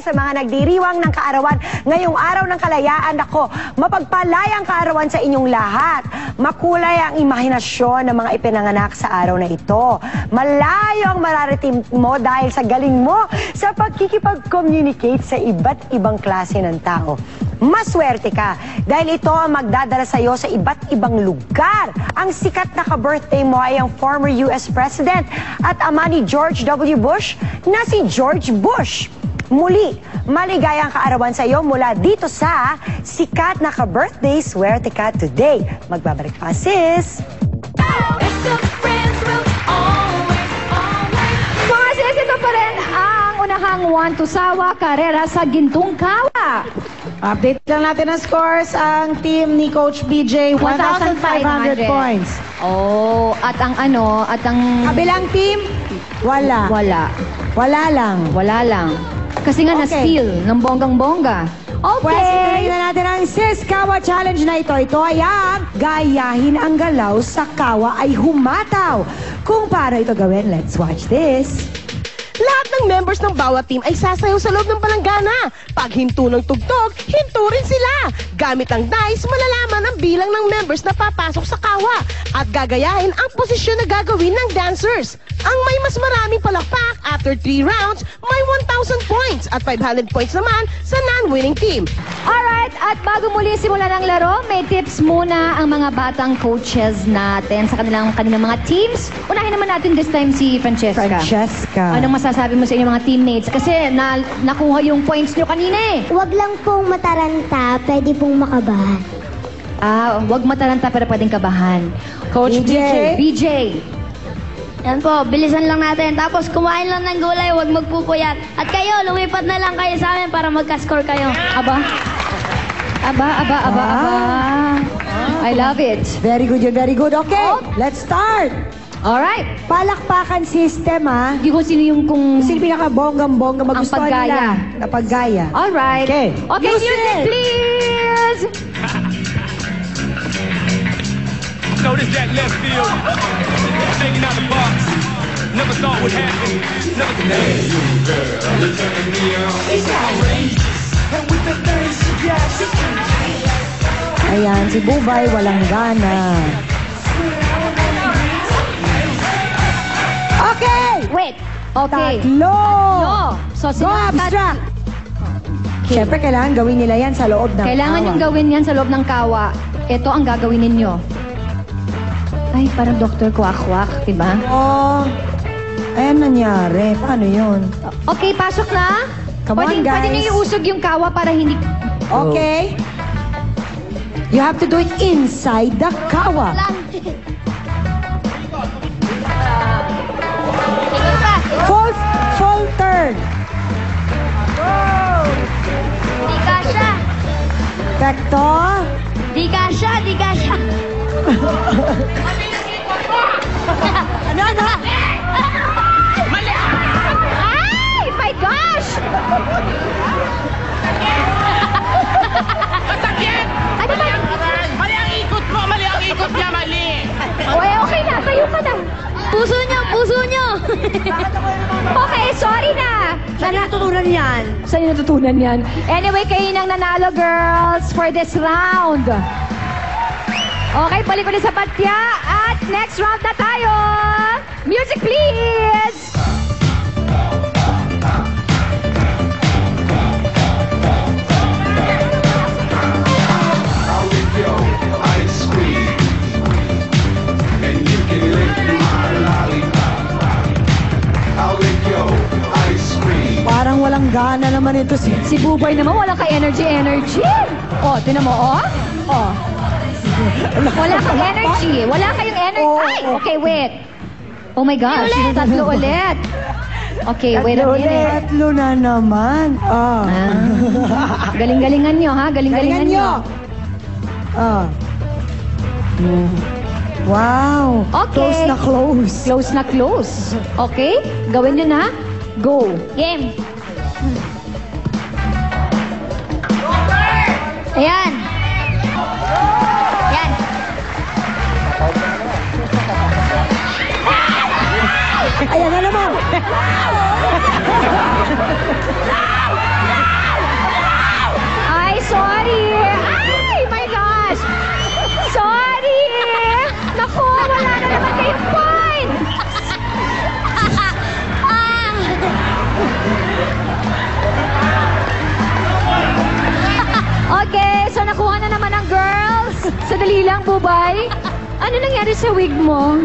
sa mga nagdiriwang ng kaarawan ngayong araw ng kalayaan. Ako, mapagpalayang kaarawan sa inyong lahat. Makulay ang imahinasyon ng mga ipinanganak sa araw na ito. Malayo ang mararating mo dahil sa galing mo sa pagkikipag-communicate sa iba't ibang klase ng tao. Maswerte ka dahil ito ang magdadala sa iyo sa iba't ibang lugar. Ang sikat na ka-birthday mo ay ang former US President at ama ni George W. Bush na si George Bush. Muli, maligayang kaarawan sa iyo mula dito sa sikat na ka-birthday Swerte Ka Today. Magbabalik pa, sis! Mga sis, ito pa rin ang unahang Juan Tusawa karera sa Gintong Kawa. Update lang natin ang scores. Ang team ni Coach BJ, 1,500 points. Oh, at ang Kabilang team, wala. Wala. Wala lang. Wala lang. Kasi nga na-steal ng bonggang-bongga. Pwede Okay. na natin ang Sis Kawa Challenge na ito. Ito ay ang gayahin ang galaw sa kawa ay humataw. Kung paano ito gawin, let's watch this. Lahat ng members ng bawat team ay sasayaw sa loob ng palanggana. Pag hinto ng tugtog, hinto rin sila. Gamit ang dice, malalaman ang bilang ng members na papasok sa kawa at gagayahin ang posisyon na gagawin ng dancers. Ang may mas maraming palakpak after 3 rounds, may 1,000 points at 500 points naman sa non-winning team. Alright, at bago muli simulan ang laro, may tips muna ang mga batang coaches natin sa kanilang mga teams. Unahin naman natin this time si Francesca. Anong masasabi mo sa inyong mga teammates? Kasi nakuha yung points nyo kanina eh. Huwag lang pong mataranta, pwede pong makabahan. Huwag mataranta pero pwedeng kabahan. Coach BJ. Yan po, bilisan lang natin. Tapos kumain lang ng gulay, huwag magpupuyat. At kayo, lumipat na lang kayo sa amin para magka-score kayo. Aba. I love it. Very good yun, very good. Okay, let's start. Alright. Palakpakan system, ha? Hindi ko sino yung kung... Sino pinaka-bonggang-bongga magustuhan paggaya. nila na paggaya? Alright. Okay. Music, please! Notice that left field, taking out the box. Never thought would happen. Never could. You girl, you turn me on. It's outrageous, and with the things she got. Ayan, si Bubay walang gana. Okay! Wait. Okay. Tatlo! So, Go abstract! Siyempre, kailangan gawin nila yan sa loob ng Kailangan kawa. yung gawin yan sa loob ng kawa. Ito ang gagawin ninyo. Ay, parang Dr. Kwak-Kwak, diba? Ayan nangyari. Paano yun? Okay, pasok na. Come on, Pwede guys. nyo iusog yung kawa para hindi... Okay? You have to do it inside the kawa. Full turn. Di kasha. Perfecto. Di kasha, di kasha. Ano? Ay! My gosh! Masakit! Ano ba? Mali ang ikot mo! Mali ang ikot niya! Mali! Okay na. Tayo ka na. Puso nyo, puso nyo. Okay, sorry na. Saan natutunan yan? Saan yung natutunan yan? Anyway, kayo nang nanalo, girls, for this round. Okay, balik ulit sa patya. At next round na tayo. Music, please! I'll lick your ice cream, and you can lick my lollipop. I'll lick your ice cream. Parang walang gana naman ito Si Bubay naman, wala ka energy. Oh, tinan mo, oh. Wala kang energy. Wala kayong energy. Ay, okay, wait. Oh my gosh, tatlo ulit. Okay, wait a minute. Tatlo na naman. Galing-galingan nyo, ha? Galing-galingan nyo. Wow. Okay. Close. Close na close. Okay? Gawin nyo na. Go. Game. Ayan. Yan. Ayan na naman. Sandali lang, Bubay. Ano nangyari sa wig mo?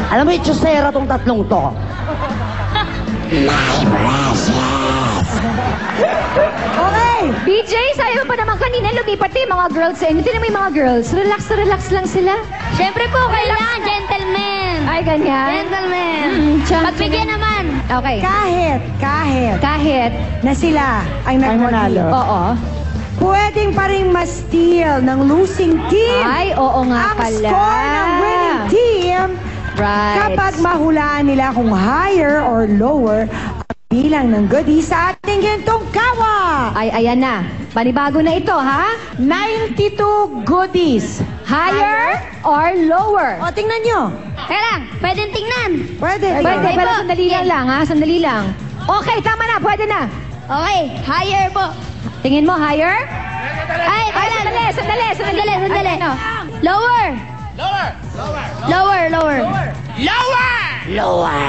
Alam mo, itsosera tong tatlong to. Okay. BJ, sabi mo pa naman kanina, lumipat yung mga girls sa inyo. Tingnan mo yung mga girls. Relax na relax lang sila. Siyempre po, kailangan gentleman. Ay, ganyan. Gentleman. Pagbigyan naman. Okay. Kahit na sila ang nagmanalo, Oo. pwedeng pa rin ma-steal ng losing team Ay, oo nga ang pala. score ng winning team Right. kapag mahulaan nila kung higher or lower ang bilang ng goodies sa ating gintong kawa. Ay, ayan na. Panibago na ito, ha? 92 goodies. Higher or lower? O, tingnan nyo. Kaya lang, pwedeng tingnan. Pwede. Pwede, Okay pero po. sandali lang, ha? Sandali lang. Okay, tama na. Pwede na. Okay, higher po. Tingin mo, higher? Ay, Ay, sandali. Sandali. Ano? Lower. Lower.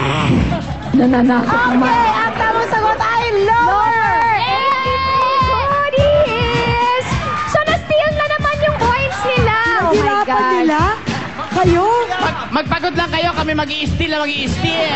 Nananakot naman. Okay, ang tamang sagot ay lower. Goodies! So, na-steal na naman yung points nila. Oh my Hirapan God. nila. Kayo? Magpagod lang kayo, kami mag-i-steal na mag-i-steal.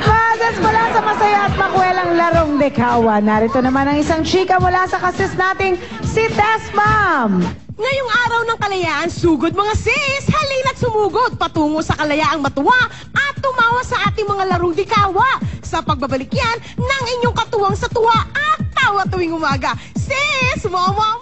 Magas mula sa masaya at makwelang larong dekawa. Narito naman ang isang chika mula sa kasis nating si Tess Ma'am. Ngayong araw ng kalayaan, sugod mga sis, halina't sumugod patungo sa kalayaang matuwa at tumawa sa ating mga larong dikawa. Sa pagbabalik yan ng inyong katuwang sa tuwa at tawa tuwing umaga. Sis, mama!